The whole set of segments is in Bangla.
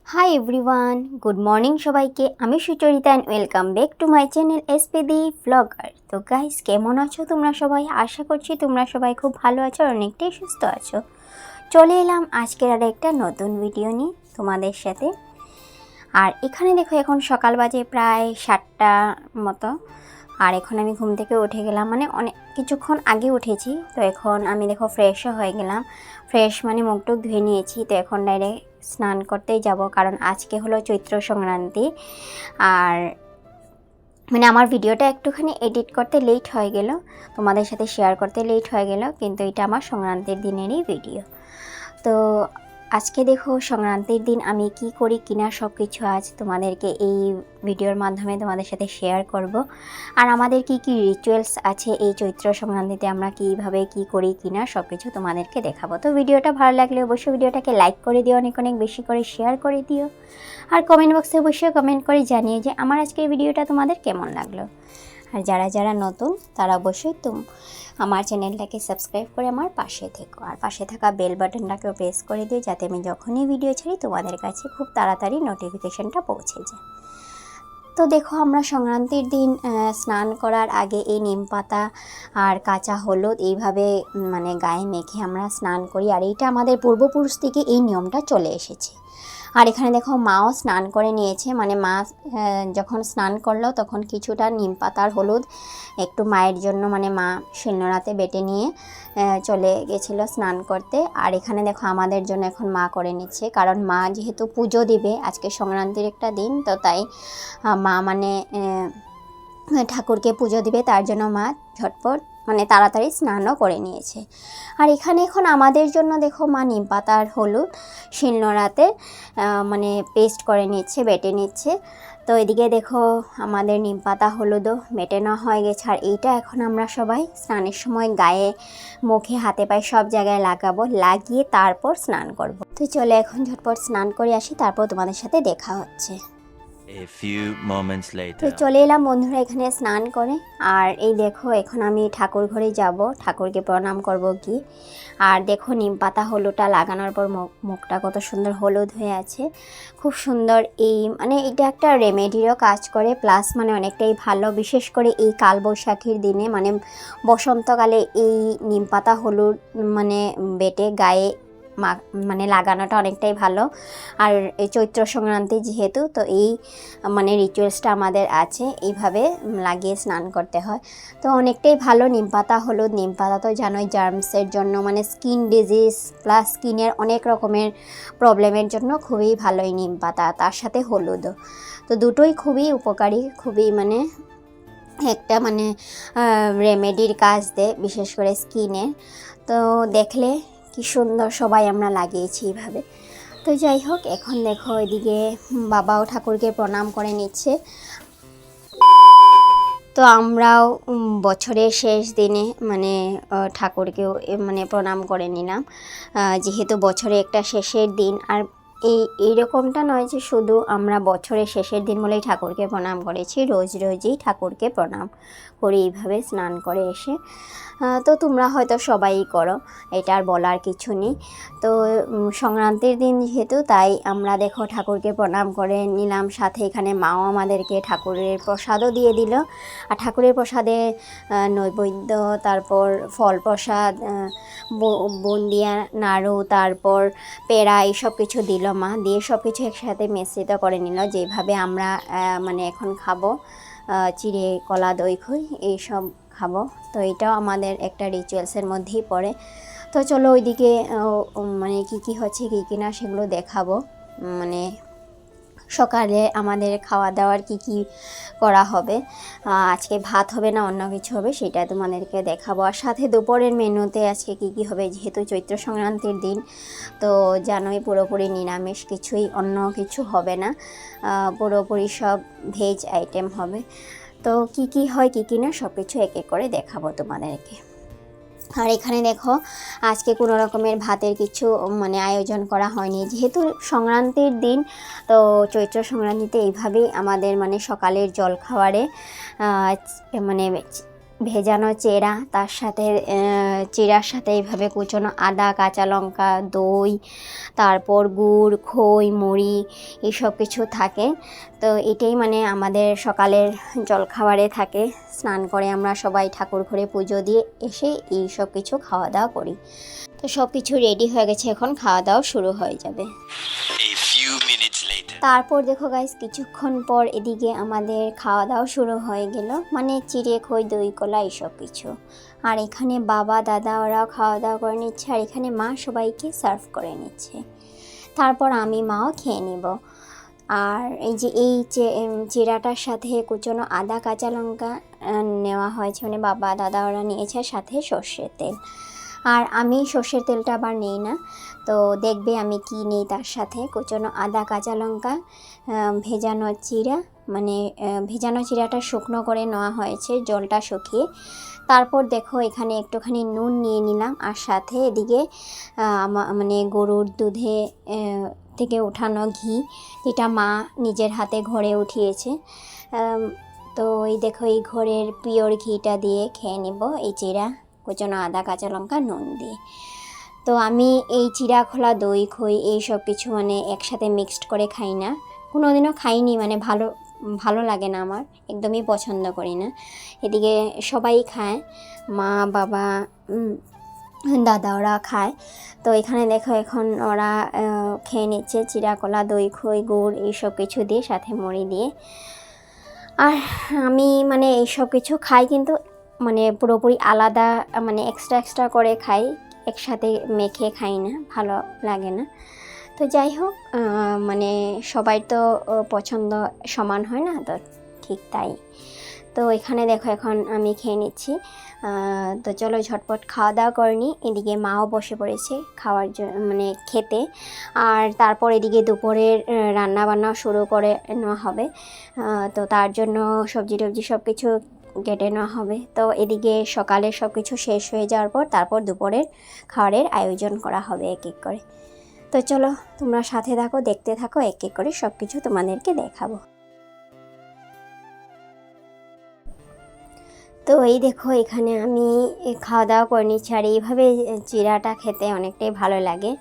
হাই এভরিওয়ান, গুড মর্নিং সবাইকে। আমি Sucharita and welcome back to my channel এসপিদি ব্লগার। তো গাইস, কেমন আছো তোমরা সবাই? আশা করছি তোমরা সবাই খুব ভালো আছো আর অনেকটাই সুস্থ আছো। চলে এলাম আজকের আর একটা নতুন ভিডিও নিয়ে তোমাদের সাথে। আর এখানে দেখো, এখন সকাল বাজে প্রায় 7টা মতো। আর এখন আমি ঘুম থেকে উঠে গেলাম, মানে অনেক কিছুক্ষণ আগে উঠেছি। তো এখন আমি দেখো ফ্রেশও হয়ে গেলাম। ফ্রেশ মানে মুখ টুক ধুয়ে নিয়েছি। তো এখন ডাইরেক্ট স্নান করতেই যাব, কারণ আজকে হলো চৈত্র সংক্রান্তি। আর মানে আমার ভিডিওটা একটুখানি এডিট করতে লেট হয়ে গেল, তোমাদের সাথে শেয়ার করতে লেট হয়ে গেল, কিন্তু এটা আমার সংক্রান্তির দিনেরই ভিডিও। তো আজকে দেখো, সংক্রান্তির দিন আমি কি করি কিনা সব কিছু আজ তোমাদেরকে এই ভিডিওর মাধ্যমে তোমাদের সাথে শেয়ার করব। আর আমাদের কি কি রিচুয়ালস আছে এই চৈত্র সংক্রান্তিতে, আমরা কীভাবে কি করি কিনা সব কিছু তোমাদেরকে দেখাবো। তো ভিডিওটা ভালো লাগলে অবশ্যই ভিডিওটাকে লাইক করে দিও, অনেক অনেক বেশি করে শেয়ার করে দিও। আর কমেন্ট বক্সে অবশ্যই কমেন্ট করে জানিয়ে যে আমার আজকের ভিডিওটা তোমাদের কেমন লাগলো। আর যারা যারা নতুন তারা অবশ্যই আমার চ্যানেলটাকে সাবস্ক্রাইব করে আমার পাশে থেকো। আর পাশে থাকা বেল বাটনটাকেও প্রেস করে দিও, যাতে আমি যখনই ভিডিও ছাড়ি তোমাদের কাছে খুব তাড়াতাড়ি নোটিফিকেশনটা পৌঁছে যায়। তো দেখো, আমরা সংক্রান্তির দিন স্নান করার আগে এই নিম পাতা আর কাঁচা হলুদ এইভাবে মানে গায়ে মেখে আমরা স্নান করি। আর এইটা আমাদের পূর্বপুরুষ থেকে এই নিয়মটা চলে এসেছে। আর এখানে দেখো, মাও স্নান করে নিয়েছে, মানে মা যখন স্নান করলো তখন কিছুটা নিম পাতার হলুদ একটু মায়ের জন্য, মানে মা শিলনোড়াতে বেটে নিয়ে চলে গেছিলো স্নান করতে। আর এখানে দেখো, আমাদের জন্য এখন মা করে নিচ্ছে, কারণ মা যেহেতু পুজো দিবে, আজকে সংক্রান্তির একটা দিন, তো তাই মা মানে ঠাকুরকে পুজো দিবে, তার জন্য মা ঝটপট মানে তাড়াতাড়ি স্নানও করে নিয়েছে। আর এখানে এখন আমাদের জন্য দেখো, মা নিম পাতার হলুদ শিলনোড়াতে মানে পেস্ট করে নিচ্ছে, বেটে নিচ্ছে। তো এদিকে দেখো, আমাদের নিম পাতা হলুদও বেটে নেওয়া হয়ে গেছে। আর এইটা এখন আমরা সবাই স্নানের সময় গায়ে, মুখে, হাতে পায়ে সব জায়গায় লাগাবো, লাগিয়ে তারপর স্নান করব। তো চলে এখন ঝটপট স্নান করে আসি, তারপর তোমাদের সাথে দেখা হচ্ছে। A few moments তো later. চলে এলাম বন্ধুরা এখানে স্নান করে। আর এই দেখো, এখন আমি ঠাকুর ঘরে যাব, ঠাকুরকে প্রণাম করব কি। আর দেখো, নিম পাতা হলুদটা লাগানোর পর মুখটা কত সুন্দর হলুদ হয়ে আছে, খুব সুন্দর। এই মানে এটা একটা রেমেডিরও কাজ করে, প্লাস মানে অনেকটাই ভালো, বিশেষ করে এই কালবৈশাখীর দিনে, মানে বসন্তকালে এই নিম পাতা হলুদ মানে বেটে গায়ে মানে লাগানোটা অনেকটাই ভালো। আর এই চৈত্র সংক্রান্তি যেহেতু, তো এই মানে রিচুয়ালসটা আমাদের আছে, এইভাবে লাগিয়ে স্নান করতে হয়। তো অনেকটাই ভালো নিম পাতা হলুদ। নিম পাতা তো জানোই জার্মসের জন্য, মানে স্কিন ডিজিজ প্লাস স্কিনের অনেক রকমের প্রবলেমের জন্য খুবই ভালো এই নিম পাতা, তার সাথে হলুদও। তো দুটোই খুবই উপকারী, খুবই মানে একটা মানে রেমেডির কাজ দেয়, বিশেষ করে স্কিনে। তো দেখলে কি সুন্দর সবাই আমরা লাগিয়েছি এইভাবে। তো যাই হোক, এখন দেখো এদিকে বাবাও ঠাকুরকে প্রণাম করে নিচ্ছে। তো আমরাও বছরের শেষ দিনে মানে ঠাকুরকেও মানে প্রণাম করে নিলাম, যেহেতু বছরে একটা শেষের দিন। আর এইরকমটা নয় যে শুধু আমরা বছরের শেষের দিন বলেই ঠাকুরকে প্রণাম করেছি, রোজ রোজই ঠাকুরকে প্রণাম করি এইভাবে স্নান করে এসে। তো তোমরা হয়তো সবাই করো, এটা আর বলার কিছু নেই। তো সংক্রান্তির দিন যেহেতু, তাই আমরা দেখো ঠাকুরকে প্রণাম করে নিলাম, সাথে এখানে মাও আমাদেরকে ঠাকুরের প্রসাদও দিয়ে দিল। আর ঠাকুরের প্রসাদে নৈবেদ্য, তারপর ফল প্রসাদ, বুন্দিয়া, নাড়ু, তারপর পেড়া, এইসব কিছু দিল মা, দিয়ে সব কিছু একসাথে মিশ্রিত করে নিল, যেভাবে আমরা মানে এখন খাবো চিড়ে, কলা, দই, খই এইসব খাবো। তো এটাও আমাদের একটা রিচুয়ালসের মধ্যেই পড়ে। তো চলো ওইদিকে মানে কি হচ্ছে কি না সেগুলো দেখাবো। মানে সকালে আমাদের খাওয়া দাওয়ার কি করা হবে, আজকে ভাত হবে না অন্য কিছু হবে, সেটা তোমাদেরকে দেখাবো। আর সাথে দুপুরের মেনুতে আজকে কি হবে, যেহেতু চৈত্র সংক্রান্তির দিন, তো জানোই পুরোপুরি নিরামিষ, কিছুই অন্য কিছু হবে না, পুরোপুরি সব ভেজ আইটেম হবে। তো কি হয় কি না সব কিছু এক এক করে দেখাবো তোমাদেরকে। আর এখানে দেখো, আজকে কোনো রকমের ভাতের কিছু মানে আয়োজন করা হয়নি, যেহেতু সংক্রান্তির দিন। তো চৈত্র সংক্রান্তিতে এইভাবেই আমাদের মানে সকালের জলখাবারে মানে ভেজানো চেরা, তার সাথে চিড়ার সাথে এইভাবে কুচনো আদা, কাঁচা লঙ্কা, দই, তারপর গুড়, খই, মুড়ি এইসব কিছু থাকে। তো এটাই মানে আমাদের সকালের জলখাবারে থাকে। স্নান করে আমরা সবাই ঠাকুর ঘরে পুজো দিয়ে এসে এই সব কিছু খাওয়া দাওয়া করি। তো সব কিছু রেডি হয়ে গেছে, এখন খাওয়া দাওয়া শুরু হয়ে যাবে। A few minutes later. তারপর দেখো গাইস, কিছুক্ষণ পর এদিকে আমাদের খাওয়া দাওয়া শুরু হয়ে গেল, মানে চিড়ে, খই, দই, কলা এইসব কিছু। আর এখানে বাবা, দাদা ওরাও খাওয়া দাওয়া করে নিচ্ছে, আর এখানে মা সবাইকে সার্ভ করে নিচ্ছে। তারপর আমি, মাও খেয়ে নিব। আর এই যে চিড়াটার সাথে কুচনো আদা, কাঁচা লঙ্কা নেওয়া হয়েছে, মানে বাবা, দাদা ওরা নিয়েছে, সাথে সর্ষের তেল। আর আমি সর্ষের তেলটা আবার নিই না, তো দেখবে আমি কি নিই তার সাথে। কুচনো আদা, কাঁচা লঙ্কা, ভেজানো চিড়া, মানে ভেজানো চিড়াটা শুকনো করে নেওয়া হয়েছে, জলটা শুকিয়ে। তারপর দেখো এখানে একটুখানি নুন নিয়ে নিলাম, আর সাথে এদিকে মানে গরুর দুধে থেকে ওঠানো ঘি, যেটা মা নিজের হাতে ঘরে উঠিয়েছে। তো এই দেখো এই ঘরের পিওর ঘিটা দিয়ে খেয়ে নেব এই চিড়া, কুচনো আদা, কাঁচা লঙ্কা, নুন দিয়ে। তো আমি এই চিড়া, খোলা, দই, খই এই সব কিছু মানে একসাথে মিক্সড করে খাই না, কোনো দিনও খাইনি, মানে ভালো লাগে না, আমার একদমই পছন্দ করি না। এদিকে সবাই খায়, মা, বাবা, দাদা ওরা খায়। তো এখানে দেখো এখন ওরা খেয়ে নিচ্ছে চিড়া, কলা, দই, খই, গুড় এইসব কিছু দিয়ে, সাথে মুড়ি দিয়ে। আর আমি মানে এইসব কিছু খাই, কিন্তু মানে পুরোপুরি আলাদা, মানে এক্সট্রা করে খাই, একসাথে মেখে খাই না, ভালো লাগে না। তো যাই হোক, মানে সবাই তো পছন্দ সমান হয় না, তো ঠিক তাই। তো এখানে দেখো এখন আমি খেয়ে নিচ্ছি। তো চলো ঝটপট খাওয়া দাওয়া করে নিই। এদিকে মাও বসে পড়েছে খাওয়ার জন্য, মানে খেতে। আর তারপর এদিকে দুপুরের রান্না বান্না শুরু করে নেওয়া হবে। তো তার জন্য সবজি টবজি সব কিছু কেটে নেওয়া হবে। তো এদিকে সকালে সব কিছু শেষ হয়ে যাওয়ার পর তারপর দুপুরের খাবারের আয়োজন করা হবে এক এক করে। তো চলো তোমরা সাথে থাকো, দেখতে থাকো, এক এক করে সব কিছু তোমাদেরকে দেখাবো। তো এই দেখো এখানে আমি খাওয়া দাওয়া করে নিচ্ছি, আর এইভাবে চিড়াটা খেতে অনেকটাই ভালো লাগে,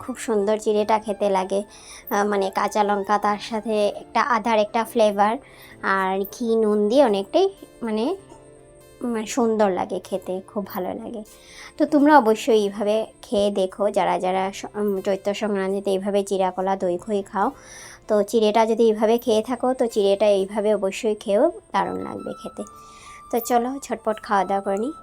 খুব সুন্দর চিড়েটা খেতে লাগে। মানে কাঁচা লঙ্কা, তার সাথে একটা আদার একটা ফ্লেভার, আর ঘি, নুন দিয়ে অনেকটাই মানে সুন্দর লাগে খেতে, খুব ভালো লাগে। তো তোমরা অবশ্যই এইভাবে খেয়ে দেখো, যারা যারা চৈত্র সংক্রান্তিতে এইভাবে চিড়া, কলা, দই, খই খাও। তো চিড়েটা যদি এইভাবে খেয়ে থাকো, তো চিড়েটা এইভাবে অবশ্যই খেয়েও দারুণ লাগবে খেতে। তো চলো ঝটপট খাওয়া দাওয়া করে নিই।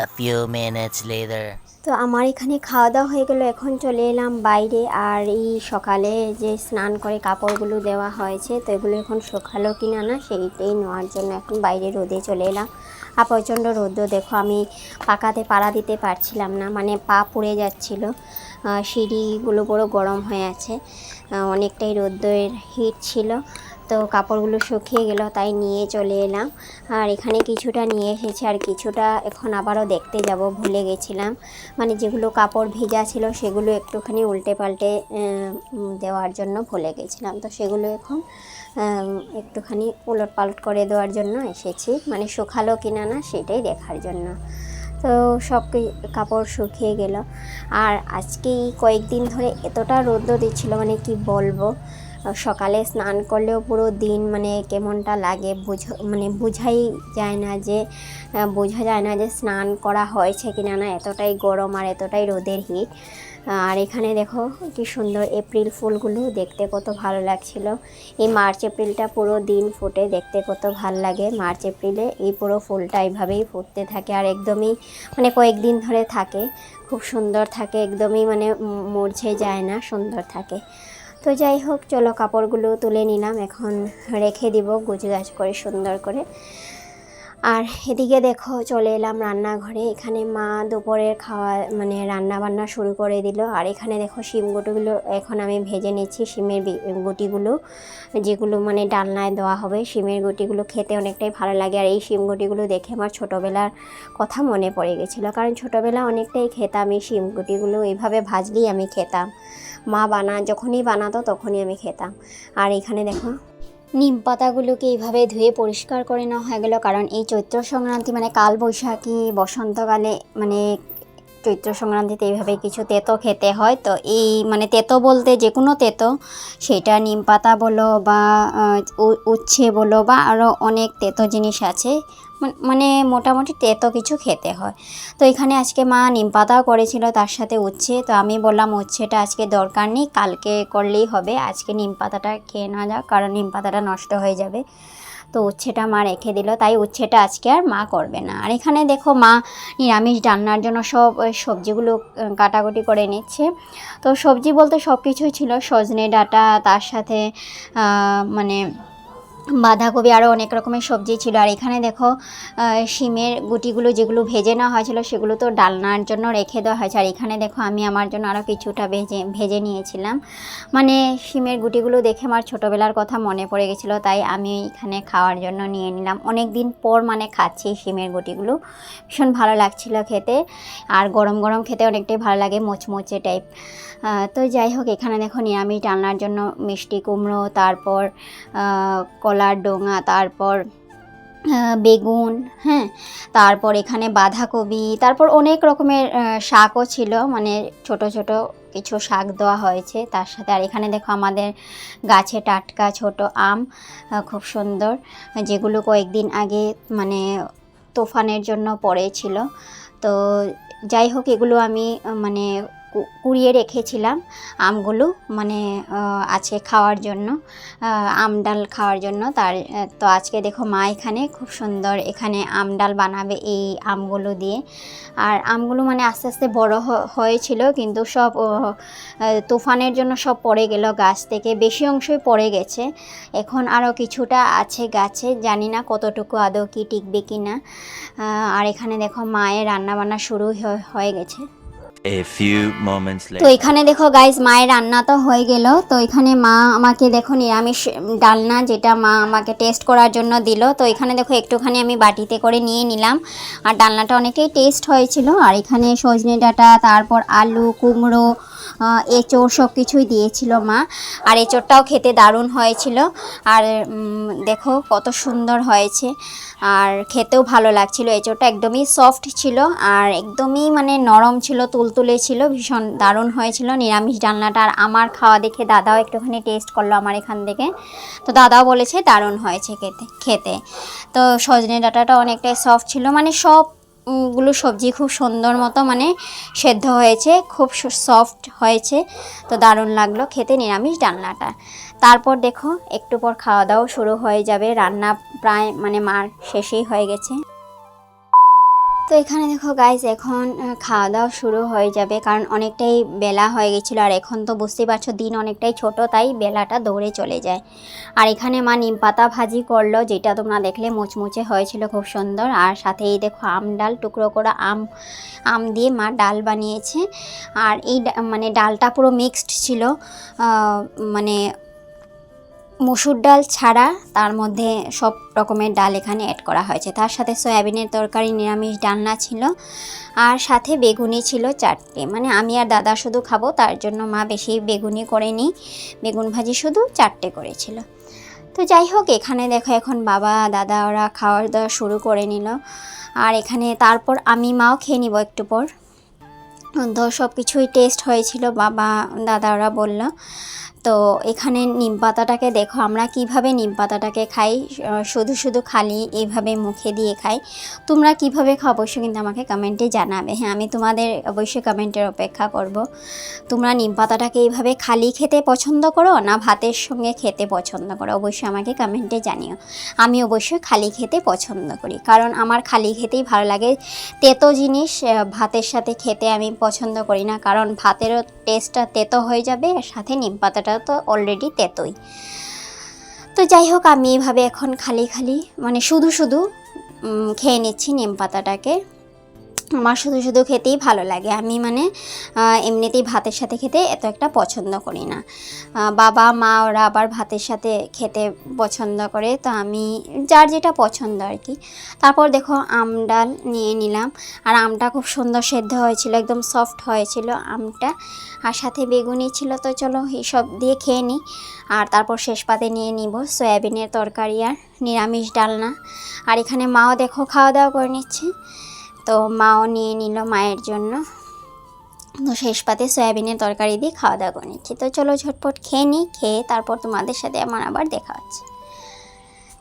A few minutes later. তো আমার এখানে খাওয়া দাওয়া হয়ে গেলো, এখন চলে এলাম বাইরে। আর এই সকালে যে স্নান করে কাপড়গুলো দেওয়া হয়েছে, তো এগুলো এখন শুকালো কিনা না সেইটাই নেওয়ার জন্য এখন বাইরে রোদে চলে এলাম। আর প্রচণ্ড রোদ্র, দেখো আমি পাকাতে পাড়া দিতে পারছিলাম না, মানে পা পুড়ে যাচ্ছিল, সিঁড়িগুলো পুরো গরম হয়ে আছে, অনেকটাই রোদ্রের হিট ছিল। তো কাপড়গুলো শুকিয়ে গেল, তাই নিয়ে চলে এলাম। আর এখানে কিছুটা নিয়ে এসেছি, আর কিছুটা এখন আবারও দেখতে যাব, ভুলে গেছিলাম। মানে যেগুলো কাপড় ভেজা ছিল সেগুলো একটুখানি উল্টে পাল্টে দেওয়ার জন্য ভুলে গেছিলাম, তো সেগুলো এখন একটুখানি উলট পালট করে দেওয়ার জন্য এসেছি, মানে শুকালো কিনা না সেটাই দেখার জন্য। তো সব কাপড় শুকিয়ে গেল। আর আজকে কয়েকদিন ধরে এতটা রোদ্র দিচ্ছিল, মানে কি বলবো, সকালে স্নান করলেও পুরো দিন মানে কেমনটা লাগে মানে বোঝা যায় না যে স্নান করা হয়েছে কিনা না, এতটাই গরম আর এতটাই রোদের হিট। আর এখানে দেখো কি সুন্দর এপ্রিল ফুলগুলো, দেখতে কত ভালো লাগছিল। এই মার্চ এপ্রিলটা পুরো দিন ফুটে, দেখতে কত ভালো লাগে। মার্চ এপ্রিলে এই পুরো ফুলটা এইভাবেই ফুটতে থাকে, আর একদমই মানে কয়েকদিন ধরে থাকে, খুব সুন্দর থাকে, একদমই মানে মুরঝে যায় না, সুন্দর থাকে। তো যাই হোক, চলো কাপড়গুলো তুলে নিলাম, এখন রেখে দিব গুছগাছ করে সুন্দর করে। আর এদিকে দেখো চলে এলাম রান্নাঘরে। এখানে মা দুপুরের খাওয়া মানে রান্না বান্না শুরু করে দিল। আর এখানে দেখো শিম গুঁটিগুলো এখন আমি ভেজে নিচ্ছি, শিমের গুঁটিগুলো, যেগুলো মানে ডালনায় দেওয়া হবে। শিমের গুঁটিগুলো খেতে অনেকটাই ভালো লাগে, আর এই শিম গুঁটিগুলো দেখে আমার ছোটোবেলার কথা মনে পড়ে গেছিলো, কারণ ছোটোবেলা অনেকটাই খেতাম এই শিম গুঁটিগুলো, এইভাবে ভাজলেই আমি খেতাম, মা যখনই বানাতো তখনই আমি খেতাম। আর এখানে দেখো নিম পাতাগুলোকে এইভাবে ধুয়ে পরিষ্কার করে নেওয়া হয়ে গেল, কারণ এই চৈত্র সংক্রান্তি মানে কাল বৈশাখী বসন্তকালে মানে চৈত্র সংক্রান্তিতে এইভাবে কিছু তেতো খেতে হয়। তো এই মানে তেতো বলতে যে কোনো তেতো, সেটা নিম পাতা বলো বা উচ্ছে বলো বা আরও অনেক তেতো জিনিস আছে, মানে মোটামুটি তেতো কিছু খেতে হয়। তো এখানে আজকে মা নিম পাতাও করেছিল, তার সাথে উচ্ছে। তো আমি বললাম উচ্ছেটা আজকে দরকার নেই, কালকে করলেই হবে, আজকে নিম পাতাটা খেয়ে না যাক, কারণ নিম পাতাটা নষ্ট হয়ে যাবে। তো উচ্ছেটা মা রেখে দিল, তাই উচ্ছেটা আজকে আর মা করবে না। আর এখানে দেখো মা নিরামিষ রান্নার জন্য সব সবজিগুলো কাটাকুটি করে নিচ্ছে। তো সবজি বলতে সব কিছুই ছিল, সজনে ডাঁটা, তার সাথে মানে বাঁধাকপি, আরও অনেক রকমের সবজি ছিল। আর এখানে দেখো শিমের গুটিগুলো যেগুলো ভেজে নেওয়া হয়েছিল সেগুলো তো ডালনার জন্য রেখে দেওয়া হয়েছে। আর এখানে দেখো আমি আমার জন্য আরও কিছুটা ভেজে নিয়েছিলাম। মানে শিমের গুটিগুলো দেখে আমার ছোটোবেলার কথা মনে পড়ে গেছিলো, তাই আমি এখানে খাওয়ার জন্য নিয়ে নিলাম। অনেক দিন পর মানে খাচ্ছি শিমের গুটিগুলো, ভীষণ ভালো লাগছিল খেতে। আর গরম গরম খেতে অনেকটাই ভালো লাগে, মোচমোচে টাইপ। তো যাই হোক, এখানে দেখো নিরামিষ রান্নার জন্য মিষ্টি কুমড়ো, তারপর কলার ডোঙা, তারপর বেগুন, হ্যাঁ, তারপর এখানে বাঁধাকপি, তারপর অনেক রকমের শাকও ছিল, মানে ছোট ছোট কিছু শাক দেওয়া হয়েছে তার সাথে। আর এখানে দেখো আমাদের গাছে টাটকা ছোট আম, খুব সুন্দর, যেগুলো কয়েকদিন আগে মানে তুফানের জন্য পড়েছিল। তো যাই হোক, এগুলো আমি মানে কুড়িয়ে রেখেছিলাম আমগুলো, মানে আজকে খাওয়ার জন্য, আম ডাল খাওয়ার জন্য। তো আজকে দেখো মা এখানে খুব সুন্দর এখানে আম ডাল বানাবে এই আমগুলো দিয়ে। আর আমগুলো মানে আস্তে আস্তে বড় হয়েছিল, কিন্তু সব তুফানের জন্য সব পড়ে গেল গাছ থেকে, বেশি অংশই পড়ে গেছে। এখন আরও কিছুটা আছে গাছে, জানি না কতটুকু আদৌ কি টিকবে কি না। আর এখানে দেখো মায়ের রান্নাবান্না শুরু হয়ে গেছে। A few moments তো later. এখানে দেখো গাইস, মায়ের রান্না তো হয়ে গেল। তো এখানে মা আমাকে দেখো নিরামিষ ডালনা, যেটা মা আমাকে টেস্ট করার জন্য দিল, তো এখানে দেখো একটুখানি আমি বাটিতে করে নিয়ে নিলাম। আর ডালনাটা অনেকটাই টেস্ট হয়েছিল। আর এখানে সজনে ডাঁটা, তারপর আলু, কুমড়ো, এঁচোড় সব কিছুই দিয়েছিল মা। আর এঁচোড়টাও খেতে দারুণ হয়েছিল। আর দেখো কত সুন্দর হয়েছে, আর খেতেও ভালো লাগছিল। এঁচোড়টা একদমই সফট ছিল, আর একদমই মানে নরম ছিল, তুলতুলে ছিল, ভীষণ দারুণ হয়েছিল নিরামিষ ডালনাটা। আর আমার খাওয়া দেখে দাদাও একটুখানি টেস্ট করলো আমার এখান থেকে, তো দাদাও বলেছে দারুণ হয়েছে খেতে। তো সজনে ডাঁটাটা অনেকটাই সফট ছিল, মানে সবগুলো সবজি খুব সুন্দর মতো মানে সেদ্ধ হয়েছে, খুব সফট হয়েছে। তো দারুণ লাগলো খেতে নিরামিষ ডালনাটা। তারপর দেখো একটু পর খাওয়া দাওয়া শুরু হয়ে যাবে, রান্না প্রায় মানে মার শেষই হয়ে গেছে। তো এখানে দেখো গাইস, এখন খাওয়া দাওয়া শুরু হয়ে যাবে, কারণ অনেকটাই বেলা হয়ে গেছিলো। আর এখন তো বুঝতেই পারছো দিন অনেকটাই ছোট, তাই বেলাটা দৌড়ে চলে যায়। আর এখানে মা নিম পাতা ভাজি করলো, যেটা তোমরা দেখলে মুচমুচে হয়েছিল, খুব সুন্দর। আর সাথে এই দেখো আম ডাল, টুকরো করা আম দিয়ে মা ডাল বানিয়েছে। আর এই মানে ডালটা পুরো মিক্সড ছিল, মানে মসুর ডাল ছাড়া তার মধ্যে সব রকমের ডাল এখানে অ্যাড করা হয়েছে। তার সাথে সয়াবিনের তরকারি, নিরামিষ ডালনা ছিল, আর সাথে বেগুনি ছিল 4টে। মানে আমি আর দাদা শুধু খাবো, তার জন্য মা বেশি বেগুনি করেনি, বেগুন ভাজি শুধু 4টে করেছিল। তো যাই হোক, এখানে দেখো এখন বাবা দাদা ওরা খাওয়া দাওয়া শুরু করে নিল। আর এখানে তারপর আমি মাও খেয়ে নিব একটু পর। তো সব কিছুই টেস্ট হয়েছিল, বাবা দাদা ওরা বলল। তো এখানে নিম পাতাটাকে দেখো আমরা কিভাবে নিম পাতাটাকে খাই, শুধু শুধু খালি এইভাবে মুখে দিয়ে খাই। তোমরা কিভাবে খাও অবশ্যই কিন্তু আমাকে কমেন্টে জানাবে। হ্যাঁ, আমি তোমাদের অবশ্যই কমেন্টের অপেক্ষা করব। তোমরা নিম পাতাটাকে এইভাবে খালি খেতে পছন্দ করো না ভাতের সঙ্গে খেতে পছন্দ করো, অবশ্যই আমাকে কমেন্টে জানিও। আমি অবশ্যই খালি খেতে পছন্দ করি, কারণ আমার খালি খেতেই ভালো লাগে। তেতো জিনিস ভাতের সাথে খেতে আমি পছন্দ করি না, কারণ ভাতেরও টেস্টটা তেতো হয়ে যাবে, আর সাথে নিম পাতাটা তো অলরেডি তেতোই। তো যাই হোক, আমি এইভাবে এখন খালি মানে শুধু শুধু খেয়ে নিচ্ছি নিম পাতাটাকে। আমার শুধু শুধু খেতেই ভালো লাগে। আমি মানে এমনিতেই ভাতের সাথে খেতে এত একটা পছন্দ করি না। বাবা মা ওরা আবার ভাতের সাথে খেতে পছন্দ করে, তো আমি যার যেটা পছন্দ আর কি। তারপর দেখো আম ডাল নিয়ে নিলাম, আর আমটা খুব সুন্দর সেদ্ধ হয়েছিল, একদম সফট হয়েছিল আমটা, আর সাথে বেগুনি ছিল। তো চলো এইসব দিয়ে খেয়ে নিই। আর তারপর শেষ পাতে নিয়ে নিব সয়াবিনের তরকারি আর নিরামিষ ডালনা। আর এখানে মাও দেখো খাওয়া দাওয়া করে নিচ্ছে, তো মাও নিয়ে নিল মায়ের জন্য। তো শেষ পাতে সয়াবিনের তরকারি দিয়ে খাওয়া দাওয়া করে নিচ্ছি। তো চলো ঝটপট খেয়ে নিই, খেয়ে তারপর তোমাদের সাথে আমার আবার দেখা হচ্ছে।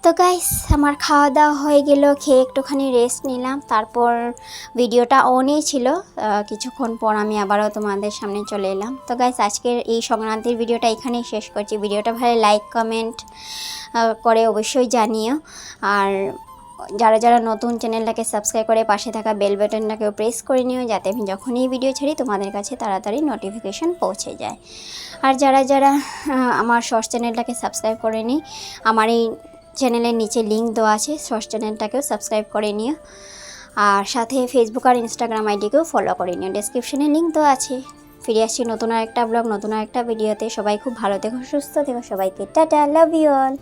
তো গাইস আমার খাওয়া দাওয়া হয়ে গেল, খেয়ে একটুখানি রেস্ট নিলাম, তারপর ভিডিওটা অনই ছিল। কিছুক্ষণ পর আমি আবারও তোমাদের সামনে চলে এলাম। তো গাইস আজকের এই সংক্রান্তির ভিডিওটা এখানেই শেষ করছি। ভিডিওটা ভালো লাইক কমেন্ট করে অবশ্যই জানিও। আর যারা যারা নতুন চ্যানেলটাকে সাবস্ক্রাইব করে পাশে থাকা বেল বাটনটাকেও প্রেস করে নিও, যাতে আমি যখনই ভিডিও ছাড়ি তোমাদের কাছে তাড়াতাড়ি নোটিফিকেশন পৌঁছে যায়। আর যারা যারা আমার শর্টস চ্যানেলটাকে সাবস্ক্রাইব করে নিই, আমার এই চ্যানেলের নিচে লিঙ্ক দেওয়া আছে, শর্টস চ্যানেলটাকেও সাবস্ক্রাইব করে নিও। আর সাথে ফেসবুক আর ইনস্টাগ্রাম আইডিকেও ফলো করে নিও, ডেসক্রিপশনে লিঙ্ক দেওয়া আছে। ফিরে আসছি নতুন আর একটা ব্লগ, নতুন আর একটা ভিডিওতে। সবাই খুব ভালো থেকো, সুস্থ থেকো, সবাইকে টাটা, লাভ ইউ অল।